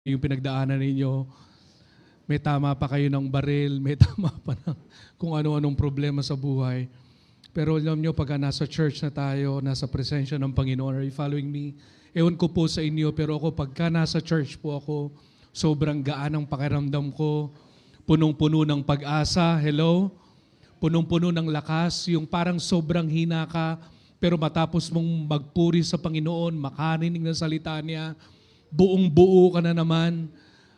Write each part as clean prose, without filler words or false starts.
yung pinagdaanan ninyo, may tama pa kayo ng baril, may tama pa ng kung ano-anong problema sa buhay. Pero alam nyo, pagka nasa church na tayo, nasa presensya ng Panginoon, are you following me? Ewan ko po sa inyo, pero ako pagka nasa church po ako, sobrang gaan ang pakiramdam ko, punong-puno ng pag-asa, hello? Punong-puno ng lakas, yung parang sobrang hina ka, pero matapos mong magpuri sa Panginoon, makarinig ng salita niya, buong-buo ka na naman,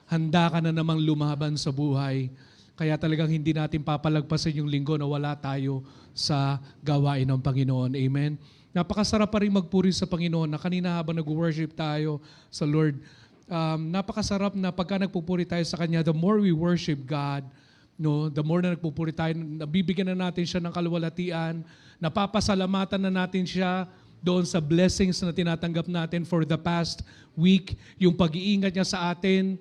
handa ka na namang lumaban sa buhay. Kaya talagang hindi natin papalagpasin yung linggo na wala tayo sa gawain ng Panginoon. Amen? Napakasarap pa rin magpuri sa Panginoon na kanina habang nag-worship tayo sa Lord. Napakasarap na pagka nagpupuri tayo sa Kanya, the more we worship God, no, the more na nagpupuri tayo, nabibigyan na natin siya ng kaluwalhatian, napapasalamatan na natin siya doon sa blessings na tinatanggap natin for the past week, yung pag-iingat niya sa atin,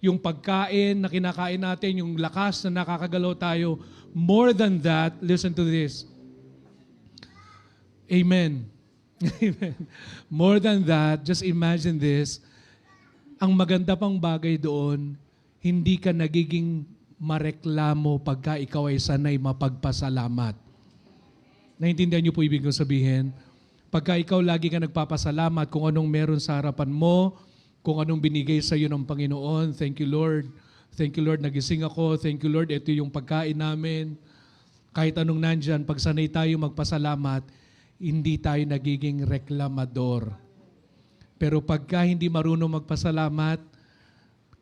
yung pagkain na kinakain natin, yung lakas na nakakagalaw tayo. More than that, listen to this. Amen. Amen. More than that, just imagine this. Ang maganda pang bagay doon, hindi ka nagiging mareklamo pagka ikaw ay sanay mapagpasalamat. Naintindihan niyo po ibig kong sabihin? Pagka ikaw lagi ka nagpapasalamat kung anong meron sa harapan mo, kung anong binigay sa iyo ng Panginoon. Thank you, Lord. Thank you, Lord. Nagising ako. Thank you, Lord. Ito yung pagkain namin. Kahit anong nandyan, pag sanay tayo magpasalamat, hindi tayo nagiging reklamador. Pero pagka hindi marunong magpasalamat,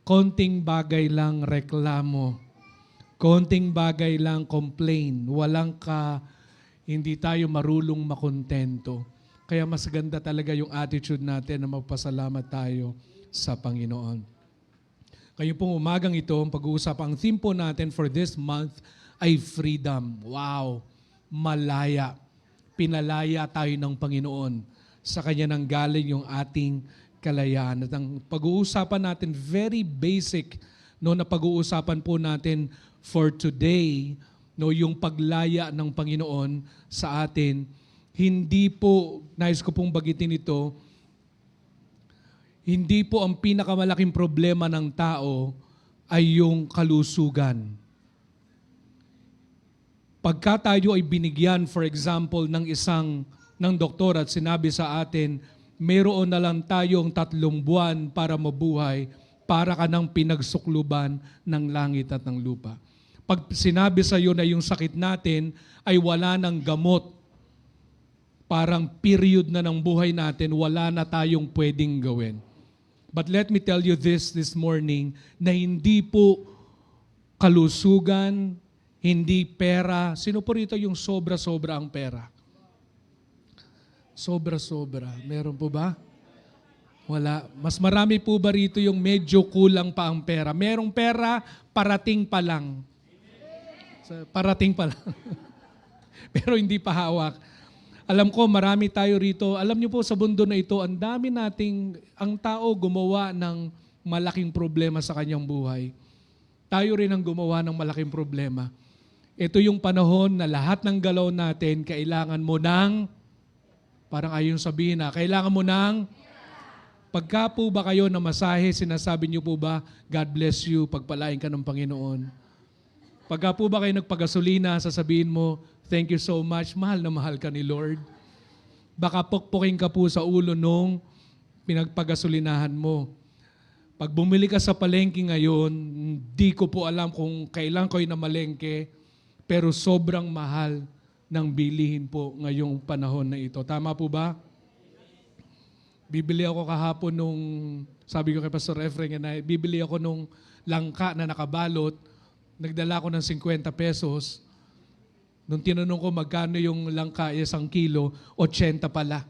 konting bagay lang reklamo. Konting bagay lang complain. Hindi tayo marulong makontento. Kaya mas ganda talaga yung attitude natin na magpasalamat tayo sa Panginoon. Kaya pong umagang ito, ang pag-uusap, ang theme po natin for this month ay freedom. Wow! Malaya. Pinalaya tayo ng Panginoon. Sa Kanya nang galing yung ating kalayaan. At ang pag-uusapan natin, very basic, no, na pag-uusapan po natin for today, no, yung paglaya ng Panginoon sa atin. Hindi po, nais ko pong bagitin ito, hindi po ang pinakamalaking problema ng tao ay yung kalusugan. Pagka tayo ay binigyan, for example, ng doktor at sinabi sa atin, mayroon na lang tayong 3 buwan para mabuhay, para ka ng pinagsukluban ng langit at ng lupa. Pag sinabi sa iyo na yung sakit natin ay wala ng gamot, parang period na ng buhay natin, wala na tayong pwedeng gawin. But let me tell you this morning, na hindi po kalusugan, hindi pera. Sino po rito yung sobra-sobra ang pera? Sobra-sobra. Meron po ba? Wala. Mas marami po ba rito yung medyo kulang pa ang pera? Merong pera, parating pa lang. Parating pa lang. Pero hindi pa hawak. Alam ko, marami tayo rito. Alam niyo po, sa mundo na ito, ang tao gumawa ng malaking problema sa kanyang buhay. Tayo rin ang gumawa ng malaking problema. Ito yung panahon na lahat ng galaw natin, kailangan mo ng, parang ayon sabihin na, kailangan mo ng, pagka po ba kayo na masahe, sinasabi niyo po ba, God bless you, pagpalain ka ng Panginoon. Pagka po ba kayo nagpagasolina, sasabihin mo, thank you so much, mahal na mahal ka ni Lord. Baka pukpukin ka po sa ulo nung pinagpagasolinahan mo. Pag bumili ka sa palengke ngayon, hindi ko po alam kung kailan ko'y namalengke, pero sobrang mahal ng bilihin po ngayong panahon na ito. Tama po ba? Bibili ako kahapon sabi ko kay Pastor Efren, bibili ako nung langka na nakabalot, nagdala ko ng 50 pesos. Nung tinanong ko magkano yung langka, 1 kilo, 80 pala.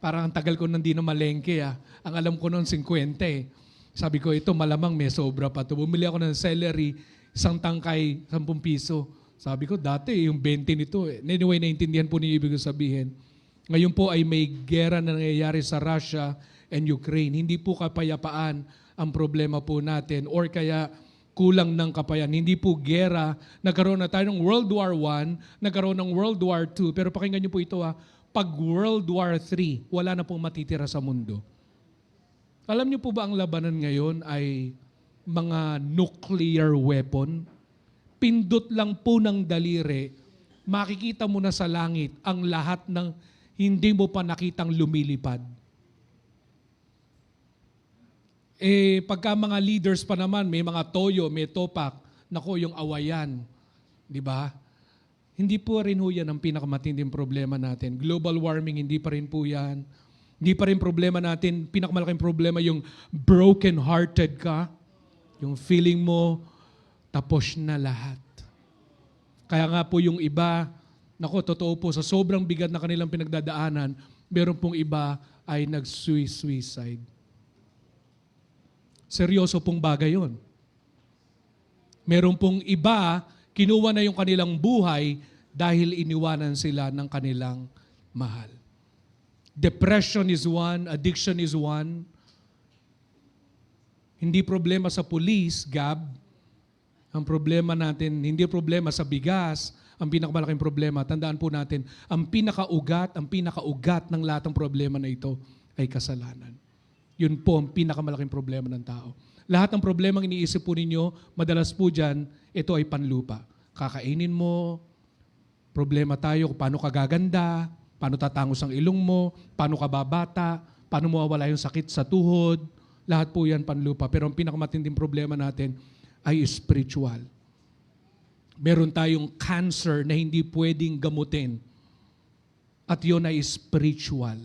Parang ang tagal ko nang di na malengke. Ang alam ko noon 50 eh. Sabi ko, ito malamang may sobra pa. Bumili ako ng celery, 1 tangkay, 10 piso. Sabi ko, dati yung 20 nito. Anyway, naintindihan po niyo ibig sabihin. Ngayon po ay may gera na nangyayari sa Russia and Ukraine. Hindi po kapayapaan ang problema po natin or kaya kulang ng kapayan. Hindi po gera. Nagkaroon na tayo ng World War I, nagkaroon ng World War II. Pero pakinggan niyo po ito pag World War III, wala na pong matitira sa mundo. Alam niyo po ba ang labanan ngayon ay mga nuclear weapon? Pindot lang po ng daliri, makikita mo na sa langit ang lahat ng hindi mo pa nakitang lumilipad. Pagka mga leaders pa naman, may mga toyo, may topak, nako yung awayan. Di ba? Hindi po rin ho yan ang pinakamatinding problema natin. Global warming, hindi pa rin po yan. Hindi pa rin problema natin, pinakamalaking problema yung broken-hearted ka. Yung feeling mo, tapos na lahat. Kaya nga po yung iba, nako, totoo po, sa sobrang bigat na kanilang pinagdadaanan, meron pong iba ay nag-suicide. Seryoso pong bagay yun. Meron pong iba, kinuha na yung kanilang buhay dahil iniwanan sila ng kanilang mahal. Depression is one, addiction is one. Hindi problema sa police, Gab. Ang problema natin, hindi problema sa bigas, ang pinakamalaking problema. Tandaan po natin, ang pinakaugat ng lahat ng problema na ito ay kasalanan. Yun po ang pinakamalaking problema ng tao. Lahat ng problemang iniisip po ninyo, madalas po dyan, ito ay panlupa. Kakainin mo, problema tayo kung paano ka gaganda, paano tatangos ang ilong mo, paano ka babata, paano mawawala yung sakit sa tuhod. Lahat po yan panlupa. Pero ang pinakamatinding problema natin ay spiritual. Meron tayong cancer na hindi pwedeng gamutin. At yun ay spiritual.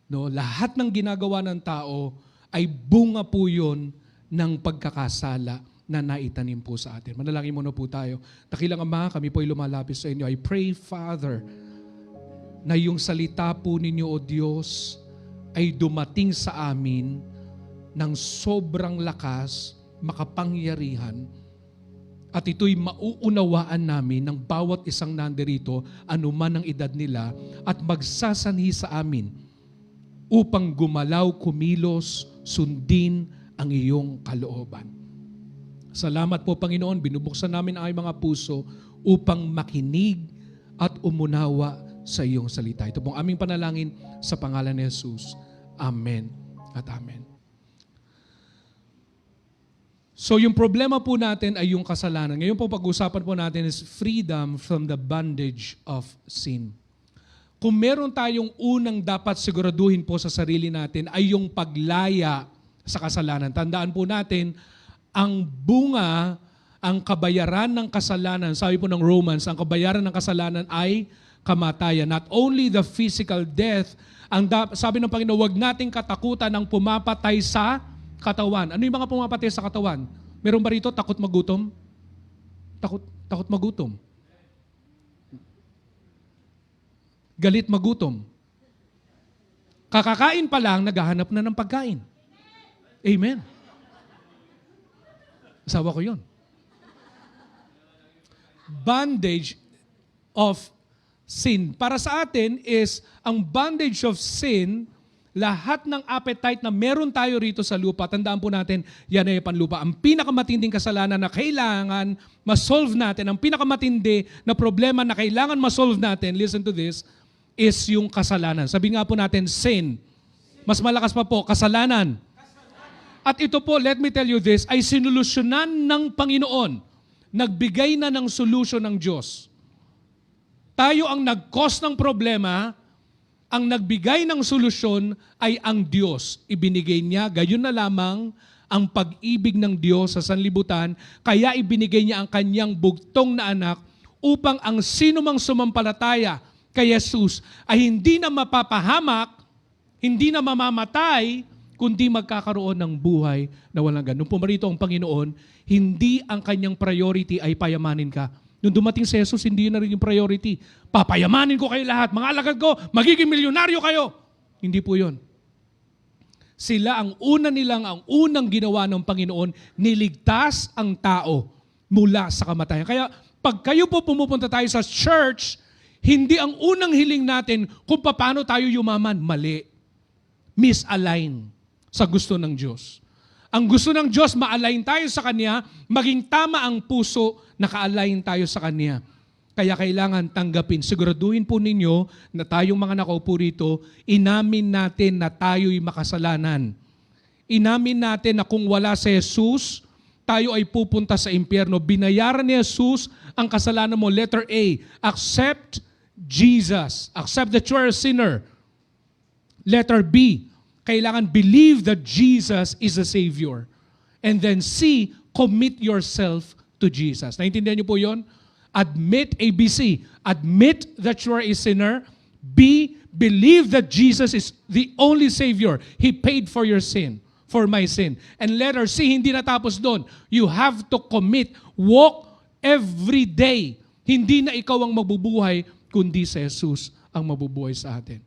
No, lahat ng ginagawa ng tao ay bunga po yun ng pagkakasala na naitanim po sa atin. Manalangin muna po tayo. Dakilang Ama, kami po ay lumalapit sa inyo. I pray, Father, na yung salita po ninyo, O Diyos, ay dumating sa amin ng sobrang lakas, makapangyarihan, at ito'y mauunawaan namin ng bawat isang nandirito, anuman ang edad nila, at magsasanhi sa amin upang gumalaw, kumilos, sundin ang iyong kalooban. Salamat po, Panginoon, binubuksan namin ang mga puso upang makinig at umunawa sa iyong salita. Ito pong aming panalangin sa pangalan ni Jesus. Amen at amen. So yung problema po natin ay yung kasalanan. Ngayon po pag-usapan po natin is freedom from the bondage of sin. Kung meron tayong unang dapat siguraduhin po sa sarili natin ay yung paglaya sa kasalanan. Tandaan po natin, ang bunga, ang kabayaran ng kasalanan, sabi po ng Romans, ang kabayaran ng kasalanan ay kamatayan. Not only the physical death, sabi ng Panginoon, huwag nating katakutan ng pumapatay sa katawan. Ano yung mga pumapatay sa katawan? Meron ba rito takot magutom? Takot magutom. Galit magutom. Kakakain pa lang, naghahanap na ng pagkain. Amen. Asawa ko yun. Bondage of sin. Para sa atin is, ang bondage of sin, lahat ng appetite na meron tayo rito sa lupa, tandaan po natin, yan ay panlupa. Ang pinakamatinding kasalanan na kailangan ma-solve natin, ang pinakamatindi na problema na kailangan ma-solve natin, listen to this, is yung kasalanan. Sabi nga po natin, sin. Mas malakas pa po, kasalanan. At ito po, let me tell you this, ay sinulusyonan ng Panginoon. Nagbigay na ng solution ng Diyos. Tayo ang nag-cause ng problema, ang nagbigay ng solusyon ay ang Diyos. Ibinigay niya, gayon na lamang ang pag-ibig ng Diyos sa sanlibutan, kaya ibinigay niya ang kanyang bugtong na anak upang ang sino mang sumampalataya kay Jesus ay hindi na mapapahamak, hindi na mamamatay, kundi magkakaroon ng buhay na walang hanggan. Nung pumarito ang Panginoon, hindi ang kanyang priority ay payamanin ka. Nung dumating si Jesus, hindi na rin yung priority. Papayamanin ko kayo lahat. Mga alagad ko, magiging milyonaryo kayo. Hindi po yun. Sila ang unang ginawa ng Panginoon, niligtas ang tao mula sa kamatayan. Kaya pag kayo po pumupunta tayo sa church, hindi ang unang hiling natin kung paano tayo yumaman. Mali. Misalign sa gusto ng Diyos. Ang gusto ng Diyos, ma-align tayo sa Kanya, maging tama ang puso, naka-align tayo sa Kanya. Kaya kailangan tanggapin. Siguraduhin po ninyo na tayong mga nakaupo rito, inamin natin na tayo'y makasalanan. Inamin natin na kung wala si Jesus, tayo ay pupunta sa impyerno. Binayaran ni Jesus ang kasalanan mo. Letter A, accept Jesus. Accept that you are a sinner. Letter B, kailangan believe that Jesus is the Savior. And then C, commit yourself to Jesus. Naintindihan niyo po yun? Admit, ABC, admit that you are a sinner. B, believe that Jesus is the only Savior. He paid for your sin, for my sin. And letter C, hindi natapos doon. You have to commit, walk every day. Hindi na ikaw ang mabubuhay, kundi si Jesus ang mabubuhay sa atin.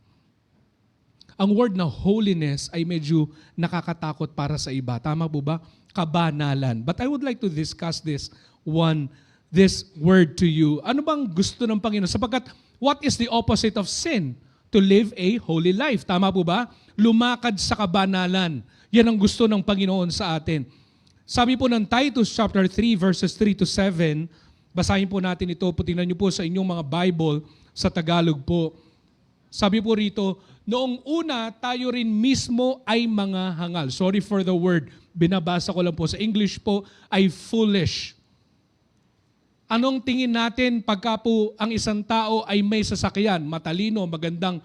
Ang word na holiness ay medyo nakakatakot para sa iba. Tama po ba? Kabanalan. But I would like to discuss this word to you. Ano bang gusto ng Panginoon? Sapagkat what is the opposite of sin? To live a holy life. Tama po ba? Lumakad sa kabanalan. Yan ang gusto ng Panginoon sa atin. Sabi po ng Titus chapter 3 verses 3 to 7, basahin po natin ito. Tingnan niyo po sa inyong mga Bible sa Tagalog po. Sabi po rito, noong una, tayo rin mismo ay mga hangal. Sorry for the word. Binabasa ko lang po. Sa English po ay foolish. Anong tingin natin pagka po ang isang tao ay may sasakyan, matalino, magandang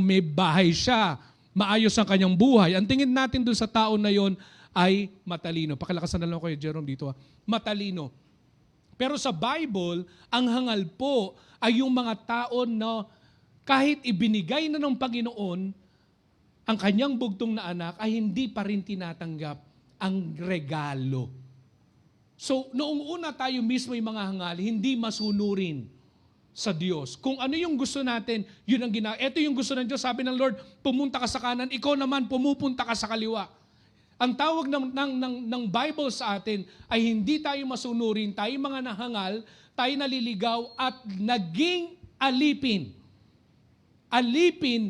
may bahay siya, maayos ang kanyang buhay. Ang tingin natin dun sa tao na yon ay matalino. Pakilakasan na lang ko Jerome dito. Matalino. Pero sa Bible, ang hangal po ay yung mga tao na kahit ibinigay na ng Panginoon ang kanyang bugtong na anak, ay hindi pa rin tinatanggap ang regalo. So, noong una tayo mismo yung mga hangal, hindi masunurin sa Diyos. Kung ano yung gusto natin, yun ang ginagawa. Ito yung gusto ng Diyos. Sabi ng Lord, pumunta ka sa kanan, ikaw naman pumupunta ka sa kaliwa. Ang tawag ng Bible sa atin ay hindi tayo masunurin, tayo mga nahangal, tayo naliligaw at naging alipin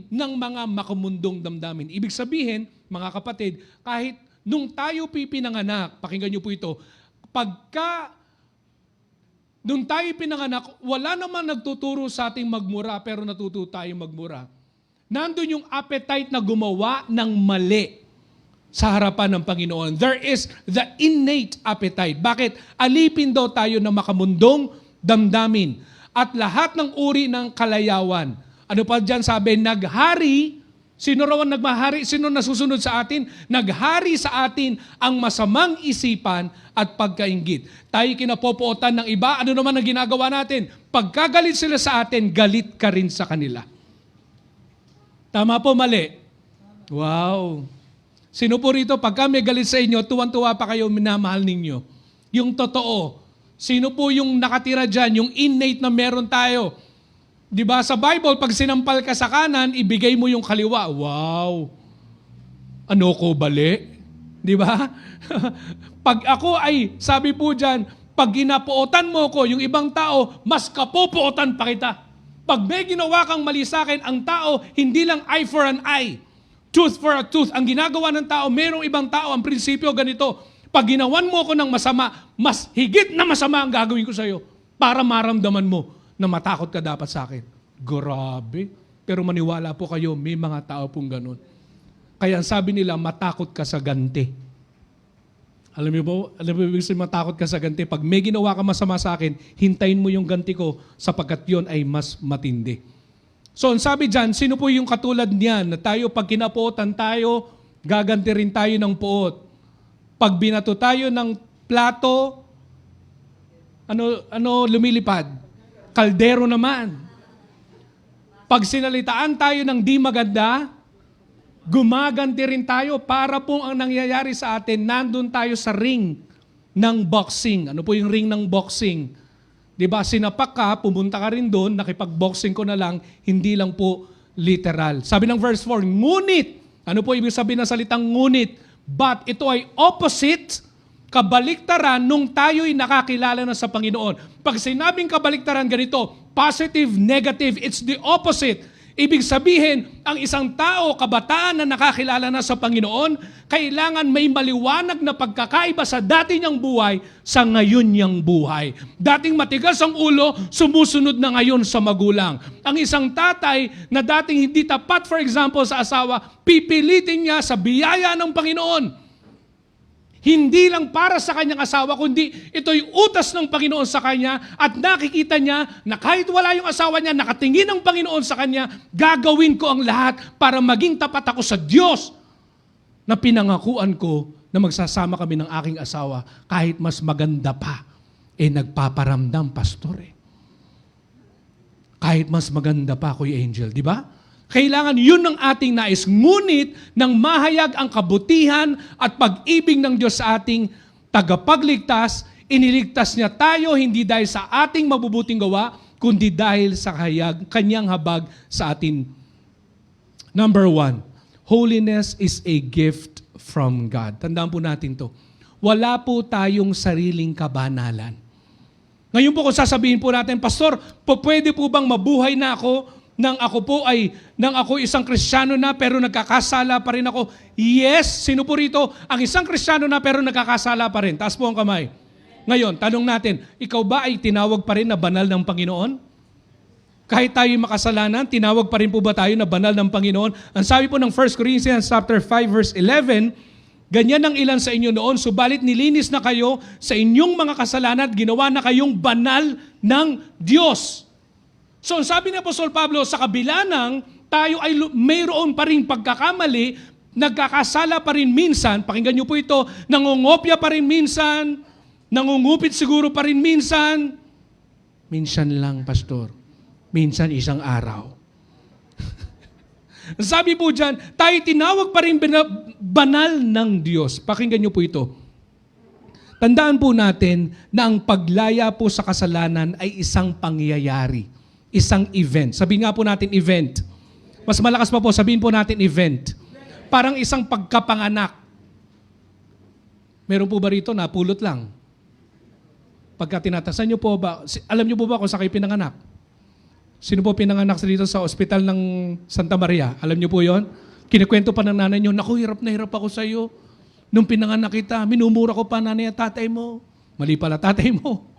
ng mga makamundong damdamin. Ibig sabihin, mga kapatid, kahit nung tayo pinanganak, pakinggan niyo po ito, nung tayo pinanganak, wala naman nagtuturo sa ating magmura, pero natuto tayong magmura. Nandun yung appetite na gumawa ng mali sa harapan ng Panginoon. There is the innate appetite. Bakit? Alipin daw tayo ng makamundong damdamin at lahat ng uri ng kalayawan. Ano pa dyan sabi? Naghari. Sino raw ang nagmahari? Sino nasusunod sa atin? Naghari sa atin ang masamang isipan at pagkainggit. Tayo kinapopuotan ng iba. Ano naman ang ginagawa natin? Pagkagalit sila sa atin, galit ka rin sa kanila. Tama po, mali? Wow. Sino po rito, pagka may galit sa inyo, tuwan-tuwa pa kayo, minamahal ninyo. Yung totoo. Sino po yung nakatira dyan, yung innate na meron tayo? Di ba sa Bible, pag sinampal ka sa kanan, ibigay mo yung kaliwa. Wow! Ano ko, bali? Di ba? Pag ako ay, sabi po dyan, pag ginapuotan mo ko, yung ibang tao, mas kapupuotan pa kita. Pag may ginawa kang mali sa akin, ang tao, hindi lang eye for an eye, tooth for a tooth. Ang ginagawa ng tao, merong ibang tao, ang prinsipyo ganito, pag ginawan mo ko ng masama, mas higit na masama ang gagawin ko sa'yo para maramdaman mo na matakot ka dapat sa akin. Grabe. Pero maniwala po kayo, may mga tao pong ganun. Kaya sabi nila, matakot ka sa ganti. Alam mo po, ibig sabihin matakot ka sa ganti. Pag may ginawa ka masama sa akin, hintayin mo yung ganti ko sapagkat yon ay mas matindi. So, ang sabi dyan, sino po yung katulad niyan na tayo, pag kinapuotan tayo, gaganti rin tayo ng puot. Pag binato tayo ng plato, lumilipad? Kaldero naman. Pag sinalitaan tayo ng di maganda, gumaganti rin tayo para po ang nangyayari sa atin, nandun tayo sa ring ng boxing. Ano po yung ring ng boxing? Diba, sinapak ka, pumunta ka rin doon, nakipag-boxing ko na lang, hindi lang po literal. Sabi ng verse 4, ngunit, ano po ibig sabihin ng salitang ngunit? But ito ay opposite, kabaliktaran nung tayo'y nakakilala na sa Panginoon. Pag sinabing kabaliktaran ganito, positive, negative, it's the opposite. Ibig sabihin, ang isang tao, kabataan na nakakilala na sa Panginoon, kailangan may maliwanag na pagkakaiba sa dati niyang buhay sa ngayon niyang buhay. Dating matigas ang ulo, sumusunod na ngayon sa magulang. Ang isang tatay na dating hindi tapat, for example, sa asawa, pipilitin niya sa biyaya ng Panginoon. Hindi lang para sa kanyang asawa, kundi ito'y utas ng Panginoon sa kanya at nakikita niya na kahit wala yung asawa niya, nakatingin ang Panginoon sa kanya, gagawin ko ang lahat para maging tapat ako sa Diyos na pinangakuan ko na magsasama kami ng aking asawa kahit mas maganda pa. Nagpaparamdam, pastor Kahit mas maganda pa, Kuya Angel, di ba? Kailangan yun ang ating nais. Ngunit nang mahayag ang kabutihan at pag-ibig ng Diyos sa ating tagapagligtas, iniligtas niya tayo hindi dahil sa ating mabubuting gawa, kundi dahil sa kanyang habag sa atin. Number 1, holiness is a gift from God. Tandaan po natin to. Wala po tayong sariling kabanalan. Ngayon po kung sasabihin po natin, Pastor, pwede po bang mabuhay na ako nang ako isang Kristiyano na pero nagkakasala pa rin ako? Yes, sino po rito ang isang Kristiyano na pero nagkakasala pa rin? Taas po ang kamay. Ngayon, tanong natin, ikaw ba ay tinawag pa rin na banal ng Panginoon? Kahit tayo makasalanan, tinawag pa rin po ba tayo na banal ng Panginoon? Ang sabi po ng 1 Corinthians chapter 5 verse 11, ganyan ang ilan sa inyo noon, subalit nilinis na kayo sa inyong mga kasalanan at ginawa na kayong banal ng Diyos. So sabi ni Apostol Pablo, sa kabila ng tayo ay mayroon pa rin pagkakamali, nagkakasala pa rin minsan, pakinggan niyo po ito, nangungopya pa rin minsan, nangungupit siguro pa rin minsan. Minsan lang, pastor. Minsan isang araw. Sabi po dyan, tayo tinawag pa rin banal ng Diyos. Pakinggan niyo po ito. Tandaan po natin na ang paglaya po sa kasalanan ay isang pangyayari. Isang event. Sabihin nga po natin event. Mas malakas pa po, sabihin po natin event. Parang isang pagkapanganak. Meron po ba rito? Napulot lang. Pagka tinatasan nyo po ba, alam nyo po ba kung saan kayo pinanganak? Sino po pinanganak dito sa ospital ng Santa Maria? Alam nyo po yon? Kinikwento pa ng nanay nyo, naku, hirap na hirap ako sa iyo. Nung pinanganak kita, minumura ko pa nanay at tatay mo. Mali pala, tatay mo.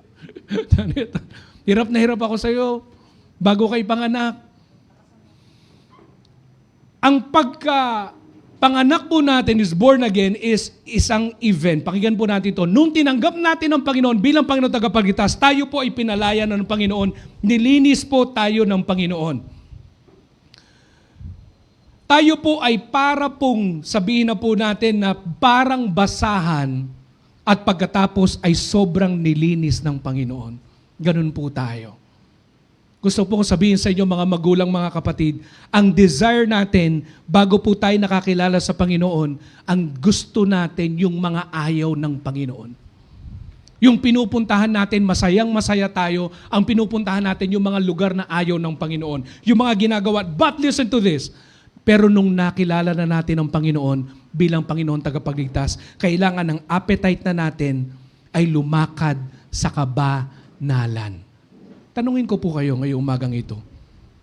Hirap na hirap ako sa iyo. Bago kay panganak. Ang pagka-panganak po natin is born again is isang event. Pakinggan po natin ito. Nung tinanggap natin ang Panginoon bilang Panginoon tagapagligtas, tayo po ay pinalaya ng Panginoon. Nilinis po tayo ng Panginoon. Tayo po ay para pong sabihin na po natin na parang basahan at pagkatapos ay sobrang nilinis ng Panginoon. Ganun po tayo. Gusto po kong sabihin sa inyo mga magulang, mga kapatid, ang desire natin bago po tayo nakakilala sa Panginoon, ang gusto natin yung mga ayaw ng Panginoon. Yung pinupuntahan natin, masayang-masaya tayo, ang pinupuntahan natin yung mga lugar na ayaw ng Panginoon. Yung mga ginagawa, but listen to this, pero nung nakilala na natin ang Panginoon bilang Panginoon tagapagligtas, kailangan ng appetite na natin ay lumakad sa kabanalan. Tanungin ko po kayo ngayong umagang ito.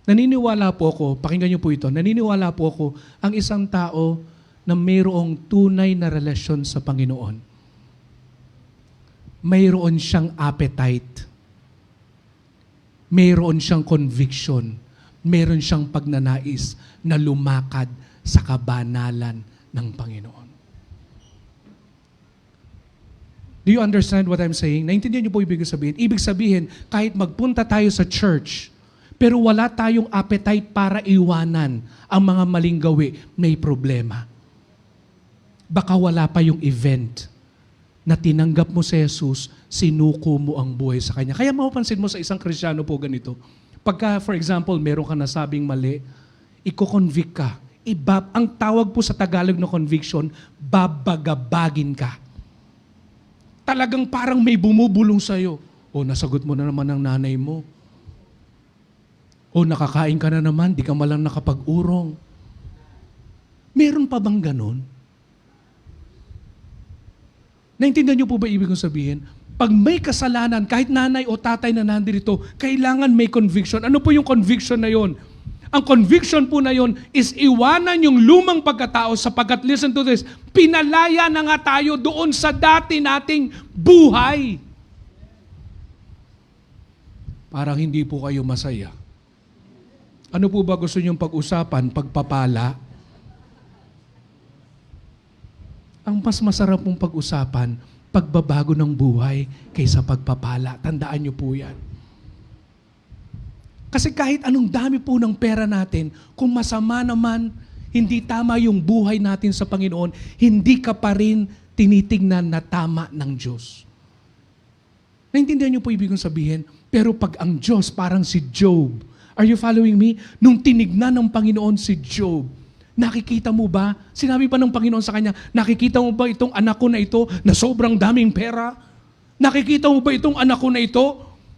Naniniwala po ako, pakinggan niyo po ito, naniniwala po ako ang isang tao na mayroong tunay na relasyon sa Panginoon. Mayroon siyang appetite. Mayroon siyang conviction. Mayroon siyang pagnanais na lumakad sa kabanalan ng Panginoon. Do you understand what I'm saying? Naintindihan niyo po ibig sabihin? Ibig sabihin, kahit magpunta tayo sa church, pero wala tayong appetite para iwanan ang mga maling gawi, may problema. Baka wala pa yung event na tinanggap mo si Jesus, sinuko mo ang buhay sa Kanya. Kaya mapapansin mo sa isang Kristiyano po ganito. Pagka, for example, meron ka nasabing mali, iko-convict ka. Ang tawag po sa Tagalog na conviction, babagabagin ka. Talagang parang may bumubulong sa'yo. O, nasagot mo na naman ng nanay mo. O, nakakain ka na naman, di ka malang nakapag-urong. Meron pa bang ganun? Naintindihan niyo po ba ibig kong sabihin? Pag may kasalanan, kahit nanay o tatay na nandito, kailangan may conviction. Ano po yung conviction na yon? Ang conviction po na yon is iwanan yung lumang pagkatao sapagkat, listen to this, pinalaya na nga tayo doon sa dati nating buhay. Parang hindi po kayo masaya. Ano po ba gusto niyong pag-usapan? Pagpapala? Ang mas masarap mong pag-usapan, pagbabago ng buhay kaysa pagpapala. Tandaan niyo po yan. Kasi kahit anong dami po ng pera natin, kung masama naman, hindi tama yung buhay natin sa Panginoon, hindi ka pa rin tinitingnan na tama ng Diyos. Naintindihan niyo po ibig kong sabihin? Pero pag ang Diyos parang si Job, are you following me? Nung tinignan ng Panginoon si Job, nakikita mo ba? Sinabi pa ng Panginoon sa kanya, nakikita mo ba itong anak ko na ito na sobrang daming pera? Nakikita mo ba itong anak ko na ito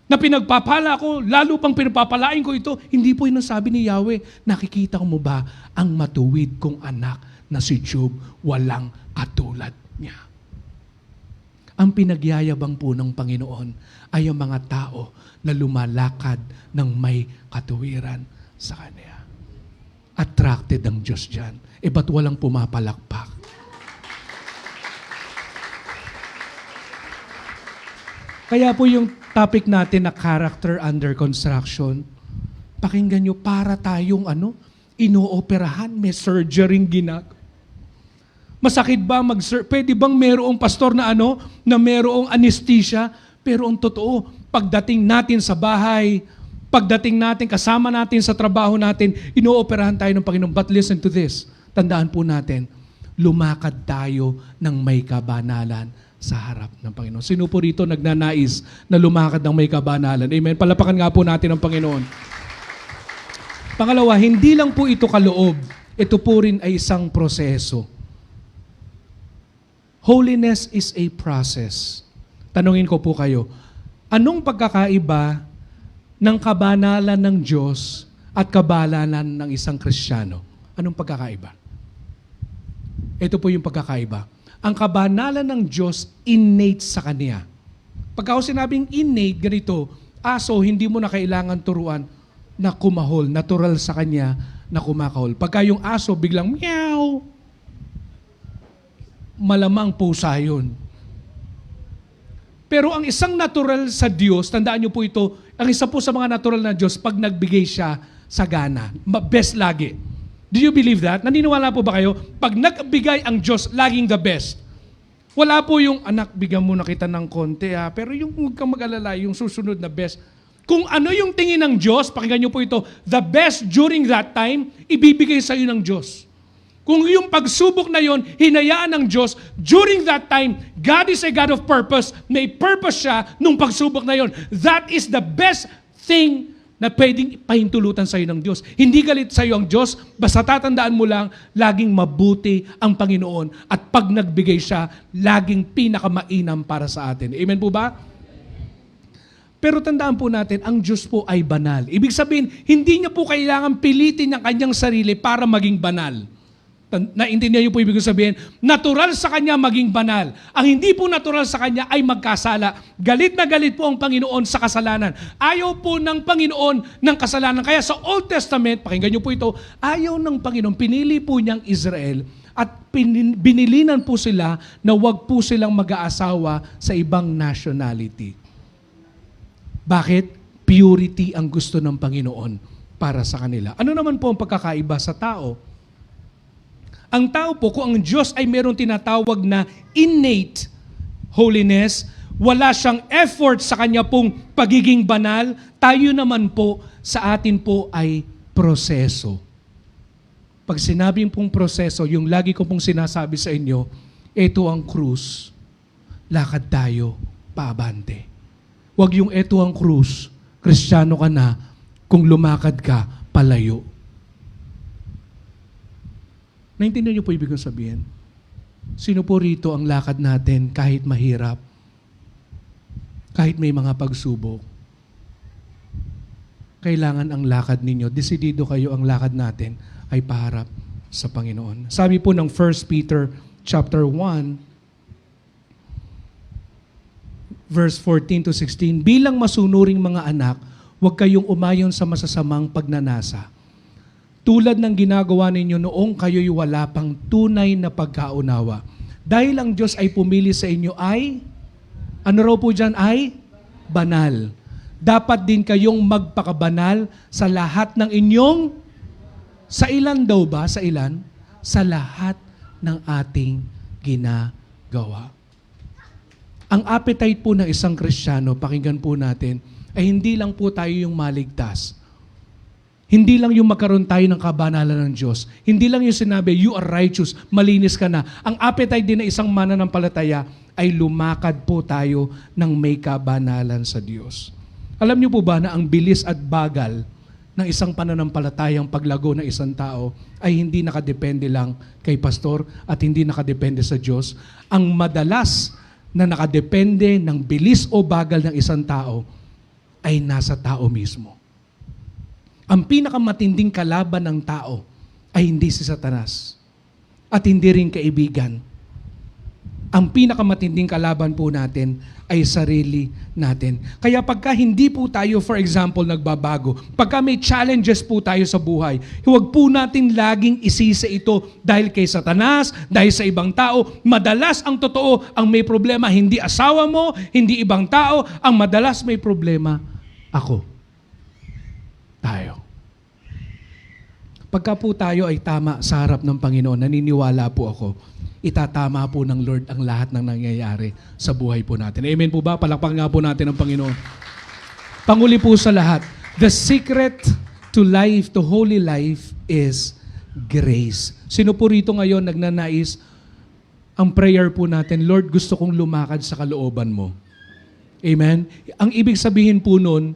na pinagpapala ko, lalo pang pinagpapalain ko ito? Hindi po yun ang sabi ni Yahweh. Nakikita mo ba ang matuwid kong anak na si Job, walang katulad niya? Ang pinagyayabang po ng Panginoon ay ang mga tao na lumalakad ng may katuwiran sa Kanya. Attracted ang Diyos dyan. Ba't walang pumapalakpak? Kaya po yung topic natin na character under construction, pakinggan nyo, para tayong inooperahan, may surgery ginagawa. Masakit ba pwede bang mayroong pastor na na mayroong anesthesia, pero ang totoo, pagdating natin sa bahay, pagdating natin, kasama natin sa trabaho natin, inooperahan tayo ng Panginoon. But listen to this, tandaan po natin, lumakad tayo ng may kabanalan sa harap ng Panginoon. Sino po rito nagnanais na lumakad ng may kabanalan? Amen. Palapakan nga po natin ang Panginoon. Pangalawa, hindi lang po ito kaloob. Ito po rin ay isang proseso. Holiness is a process. Tanungin ko po kayo, anong pagkakaiba ng kabanalan ng Diyos at kabanalan ng isang Kristiyano? Anong pagkakaiba? Ito po yung pagkakaiba. Ang kabanalan ng Diyos innate sa Kanya. Pagka ako sinabing innate, ganito, aso, hindi mo na kailangan turuan na kumahol. Natural sa Kanya na kumakahol. Pagka yung aso biglang meow, malamang pusa yun. Pero ang isang natural sa Diyos, tandaan niyo po ito, ang isa po sa mga natural na Diyos, pag nagbigay siya sa gana, best lagi. Do you believe that? Naniniwala po ba kayo? Pag nagbigay ang Diyos, laging the best. Wala po yung, anak, bigyan mo na kita ng konti pero yung huwag kang mag-alala, yung susunod na best. Kung ano yung tingin ng Diyos, pakinggan niyo po ito, the best during that time, ibibigay sa iyo ng Diyos. Kung yung pagsubok na yon, hinayaan ng Diyos, during that time, God is a God of purpose. May purpose siya nung pagsubok na yon. That is the best thing na pwedeng pahintulutan sa iyo ng Diyos. Hindi galit sa iyo ang Diyos, basta tatandaan mo lang, laging mabuti ang Panginoon. At pag nagbigay siya, laging pinakamainam para sa atin. Amen po ba? Pero tandaan po natin, ang Diyos po ay banal. Ibig sabihin, hindi niya po kailangan pilitin ang kanyang sarili para maging banal. Naintindihan niyo po ibig sabihin? Natural sa Kanya maging banal. Ang hindi po natural sa Kanya ay magkasala. Galit na galit po ang Panginoon sa kasalanan. Ayaw po ng Panginoon ng kasalanan. Kaya sa Old Testament, pakinggan niyo po ito, ayaw ng Panginoon, pinili po niyang Israel at binilinan po sila na wag po silang mag-aasawa sa ibang nationality. Bakit? Purity ang gusto ng Panginoon para sa kanila. Ano naman po ang pagkakaiba sa tao? Ang tao po, kung ang Diyos ay mayroong tinatawag na innate holiness, wala siyang effort sa kanya pong pagiging banal, tayo naman po, sa atin po ay proseso. Pag sinabing pong proseso, yung lagi ko pong sinasabi sa inyo, ito ang krus, lakad tayo paabante. Huwag yung ito ang krus, Kristiyano ka na, kung lumakad ka, palayo. Naintindihan niyo po ibig kong sabihin? Sino po rito ang lakad natin kahit mahirap? Kahit may mga pagsubok? Kailangan ang lakad ninyo, desidido kayo ang lakad natin ay paharap sa Panginoon. Sabi po ng 1 Peter chapter 1, verse 14 to 16, bilang masunuring mga anak, huwag kayong umayon sa masasamang pagnanasa. tulad ng ginagawa ninyo noong kayo'y wala pang tunay na pagkaunawa. Dahil ang Diyos ay pumili sa inyo ay, ano raw po dyan ay? Banal. Dapat din kayong magpakabanal sa lahat ng inyong, sa ilan daw ba? Sa ilan? Sa lahat ng ating ginagawa. Ang appetite po ng isang Kristiyano, pakinggan po natin, ay hindi lang po tayo yung maligtas. Hindi lang yung magkaroon tayo ng kabanalan ng Diyos. Hindi lang yung sinabi, you are righteous, malinis ka na. Ang appetite din ng isang mananampalataya ay lumakad po tayo ng may kabanalan sa Diyos. Alam niyo po ba na ang bilis at bagal ng isang pananampalatayang paglago ng isang tao ay hindi nakadepende lang kay pastor at hindi nakadepende sa Diyos. Ang madalas na nakadepende ng bilis o bagal ng isang tao ay nasa tao mismo. Ang pinakamatinding kalaban ng tao ay hindi si Satanas at hindi rin kaibigan. Ang pinakamatinding kalaban po natin ay sarili natin. Kaya pagka hindi po tayo, for example, nagbabago, pagka may challenges po tayo sa buhay, huwag po natin laging isisi ito dahil kay Satanas, dahil sa ibang tao. Madalas ang totoo, ang may problema, hindi asawa mo, hindi ibang tao, ang madalas may problema, ako. Tayo. Pagka po tayo ay tama sa harap ng Panginoon, naniniwala po ako, itatama po ng Lord ang lahat ng nangyayari sa buhay po natin. Amen po ba? Palakpakan nga po natin ang Panginoon. Panguli po sa lahat, the secret to life, to holy life is grace. Sino po rito ngayon nagnanais ang prayer po natin, Lord, gusto kong lumakad sa kalooban mo. Amen? Ang ibig sabihin po nun,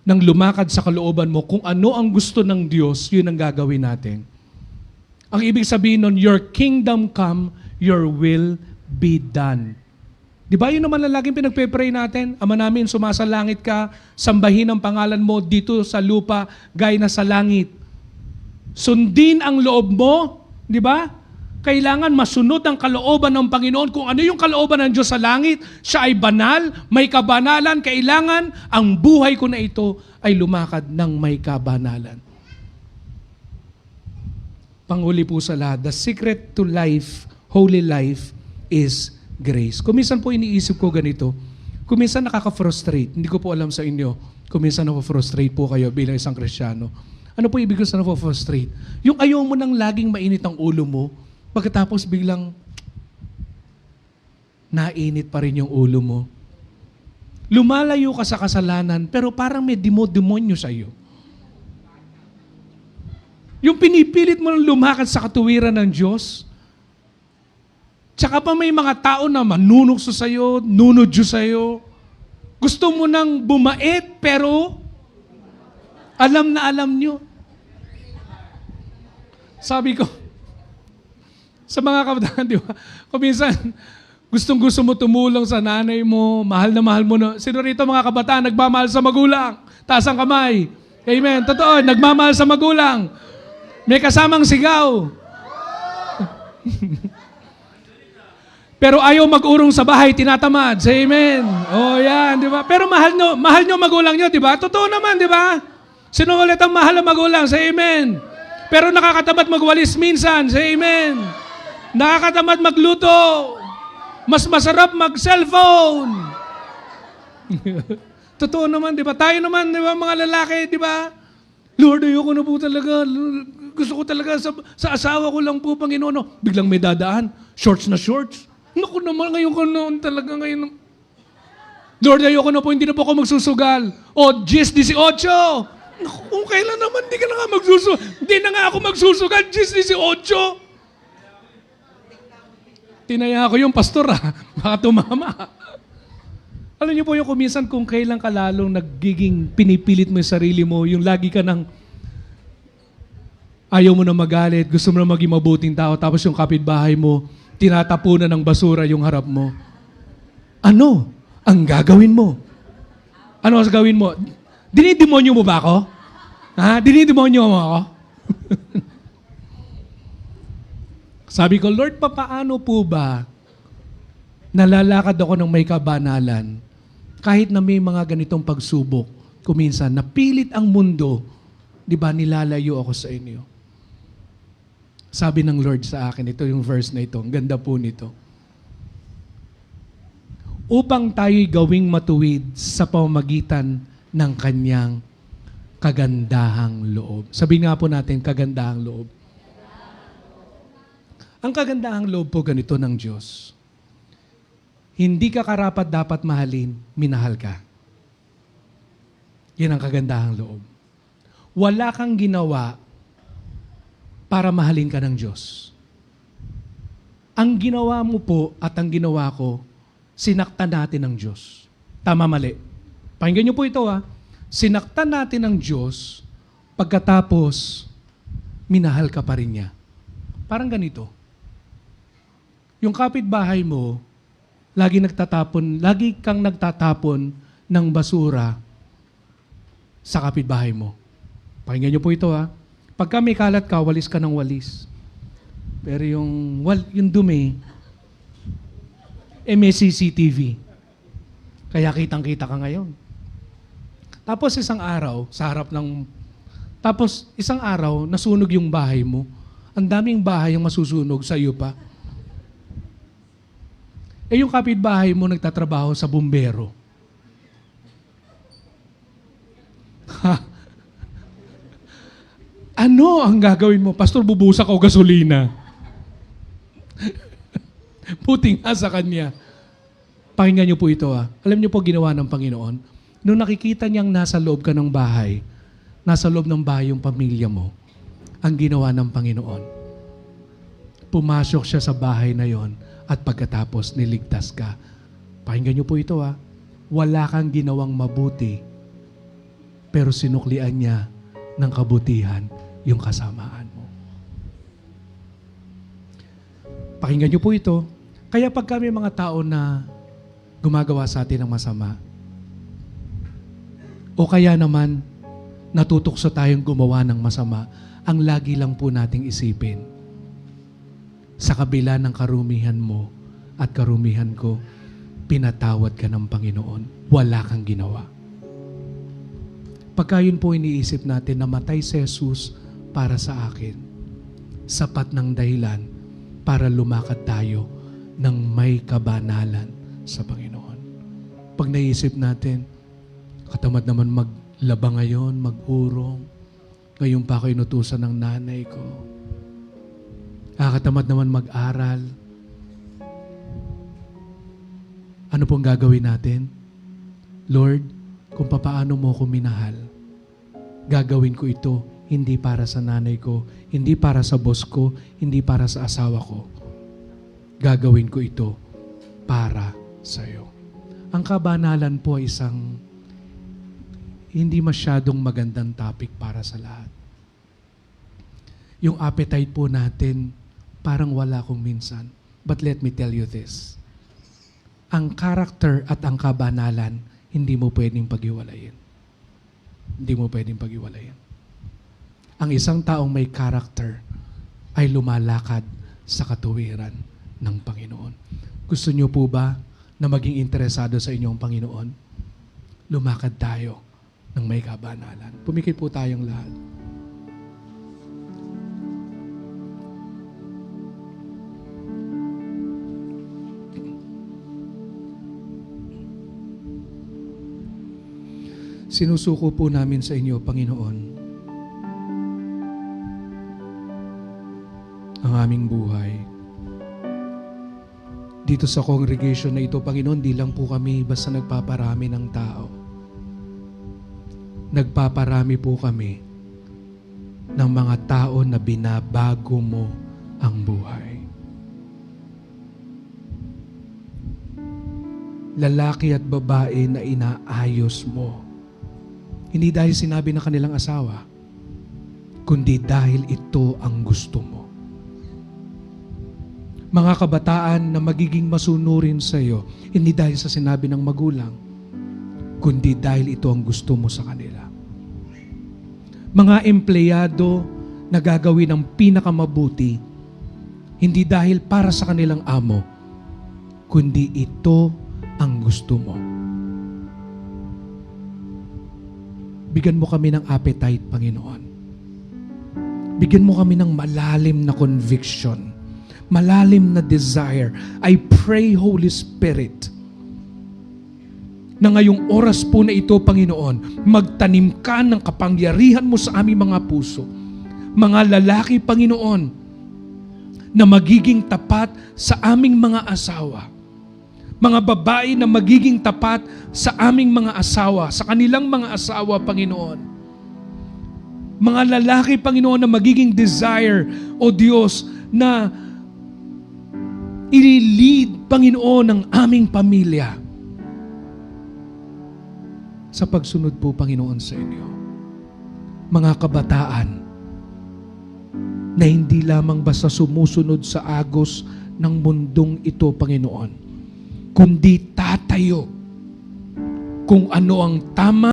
nang lumakad sa kalooban mo, kung ano ang gusto ng Diyos, yun ang gagawin natin. Ang ibig sabihin nun, your kingdom come, your will be done. Di ba yun naman ang laging pinagpe-pray natin? Ama namin, sumasalangit ka, sambahin ang pangalan mo dito sa lupa, gaya na sa langit. Sundin ang loob mo, di ba? Kailangan masunod ang kalooban ng Panginoon. Kung ano yung kalooban ng Diyos sa langit, siya ay banal, may kabanalan. Kailangan ang buhay ko na ito ay lumakad ng may kabanalan. Panghuli po sa lahat, the secret to life, holy life, is grace. Kuminsan po iniisip ko ganito, kuminsan nakaka-frustrate. Hindi ko po alam sa inyo, kuminsan nakaka-frustrate po kayo bilang isang Kristiyano. Ano po ibig ko sa nakaka-frustrate? Yung ayaw mo nang laging mainit ang ulo mo, pagkatapos biglang nainit pa rin yung ulo mo. Lumalayo ka sa kasalanan, pero parang may demonyo sa iyo. Yung pinipilit mo lumakad sa katuwiran ng Diyos, tsaka pa may mga tao na manunukso sa iyo, nunodyo sa iyo. Gusto mo nang bumait, pero alam na alam nyo. Sabi ko, sa mga kabataan, di ba? Kung minsan, gustong-gusto mo tumulong sa nanay mo, mahal na mahal mo na. Sino rito mga kabataan, nagmamahal sa magulang? Taas ang kamay. Amen. Totoo, nagmamahal sa magulang. May kasamang sigaw. Pero ayaw mag-urong sa bahay, tinatamad. Say amen. Oh, yan, di ba? Pero mahal nyo magulang nyo, di ba? Totoo naman, di ba? Sino ulit ang mahal ng magulang? Say amen. Pero nakakatamad magwalis minsan. Say amen. Nakakatamad magluto. Mas masarap mag-cellphone. Totoo naman, di ba? Tayo naman, di ba, mga lalaki, di ba? Lord, ayoko na po talaga. Gusto ko talaga sa asawa ko lang po, Panginoon. Biglang may dadaan. Shorts na shorts. Naku naman, ngayon ko noon talaga ngayon. Lord, ayoko na po, hindi na po ako magsusugal. O, 10-18. Naku, kung kailan naman, hindi ka na nga magsusugal. Hindi na nga ako magsusugal, 10-18. Tinaya ko yung pastor, baka tumama. Alam niyo po yung kuminsan kung kailan ka lalong nagiging pinipilit mo yung sarili mo, yung lagi ka nang ayaw mo na magalit, gusto mo na maging mabuting tao, tapos yung kapitbahay mo, tinatapunan ng basura yung harap mo. Ano ang gagawin mo? Ano ang gagawin mo? Dinidemonyo mo ba ako? Ha? Dinidemonyo mo ako? Sabi ko, Lord, paano po ba nalalakad ako ng may kabanalan kahit na may mga ganitong pagsubok? Kuminsan, napilit ang mundo, di ba, nilalayo ako sa inyo. Sabi ng Lord sa akin, ito yung verse na ito, ang ganda po nito. Upang tayo'y gawing matuwid sa pamamagitan ng kanyang kagandahang loob. Sabihin nga po natin, kagandahang loob. Ang kagandahang loob po ganito ng Diyos. Hindi ka karapat dapat mahalin, minahal ka. Yan ang kagandahang loob. Wala kang ginawa para mahalin ka ng Diyos. Ang ginawa mo po at ang ginawa ko, sinaktan natin ng Diyos. Tama, mali. Pakinggan niyo po ito ha. Sinaktan natin ng Diyos, pagkatapos, minahal ka pa rin niya. Parang ganito. Yung kapitbahay mo, lagi kang nagtatapon ng basura sa kapitbahay mo. Pakinggan niyo po ito ha. Pagka may kalat ka, walis ka ng walis. Pero yung dumi, may CCTV. Kaya kitang-kita ka ngayon. Tapos isang araw, nasunog yung bahay mo. Ang daming bahay ang masusunog sa iyo pa. Yung kapitbahay mo nagtatrabaho sa bumbero. Ano ang gagawin mo? Pastor, bubusak ako gasolina. Puting nga sa kanya. Pakinggan niyo po ito ha. Alam niyo po ginawa ng Panginoon? Nung nakikita niyang nasa loob ka ng bahay, nasa loob ng bahay yung pamilya mo, ang ginawa ng Panginoon, pumasok siya sa bahay na yon at pagkatapos niligtas ka. Pakinggan niyo po ito ha. Wala kang ginawang mabuti, pero sinuklian niya ng kabutihan yung kasamaan mo. Pakinggan niyo po ito. Kaya pag kami mga tao na gumagawa sa atin ng masama, o kaya naman natutokso tayong gumawa ng masama, ang lagi lang po nating isipin, sa kabila ng karumihan mo at karumihan ko, pinatawad ka ng Panginoon. Wala kang ginawa. Pagka yun po iniisip natin, namatay si Jesus para sa akin, sapat ng dahilan para lumakad tayo ng may kabanalan sa Panginoon. Pag naisip natin, katamad naman maglaba ngayon, mag-urong, ngayon pa ako inutusan ng nanay ko. Katamad naman mag-aral. Ano pong gagawin natin? Lord, kung papaano mo ko minahal, gagawin ko ito hindi para sa nanay ko, hindi para sa boss ko, hindi para sa asawa ko. Gagawin ko ito para sa iyo. Ang kabanalan po ay isang hindi masyadong magandang topic para sa lahat. Yung appetite po natin, parang wala kung minsan. But let me tell you this. Ang character at ang kabanalan, hindi mo pwedeng paghiwalayin. Hindi mo pwedeng paghiwalayin. Ang isang taong may character ay lumalakad sa katuwiran ng Panginoon. Gusto niyo po ba na maging interesado sa inyong Panginoon? Lumakad tayo ng may kabanalan. Pumikit po tayong lahat. Sinusuko po namin sa inyo, Panginoon, ang aming buhay. Dito sa congregation na ito, Panginoon, di lang po kami basta nagpaparami ng tao. Nagpaparami po kami ng mga tao na binabago mo ang buhay. Lalaki at babae na inaayos mo. Hindi dahil sinabi ng kanilang asawa, kundi dahil ito ang gusto mo. Mga kabataan na magiging masunurin sa iyo, hindi dahil sa sinabi ng magulang, kundi dahil ito ang gusto mo sa kanila. Mga empleyado na gagawin ang pinakamabuti, hindi dahil para sa kanilang amo, kundi ito ang gusto mo. Bigyan mo kami ng appetite, Panginoon. Bigyan mo kami ng malalim na conviction, malalim na desire. I pray, Holy Spirit, na ngayong oras po na ito, Panginoon, magtanim ka ng kapangyarihan mo sa aming mga puso. Mga lalaki, Panginoon, na magiging tapat sa aming mga asawa. Mga babae na magiging tapat sa aming mga asawa, sa kanilang mga asawa, Panginoon. Mga lalaki, Panginoon, na magiging desire, O Diyos, na i-lead, Panginoon, ang aming pamilya sa pagsunod po, Panginoon, sa inyo. Mga kabataan na hindi lamang basta sumusunod sa agos ng mundong ito, Panginoon, kundi tatayo kung ano ang tama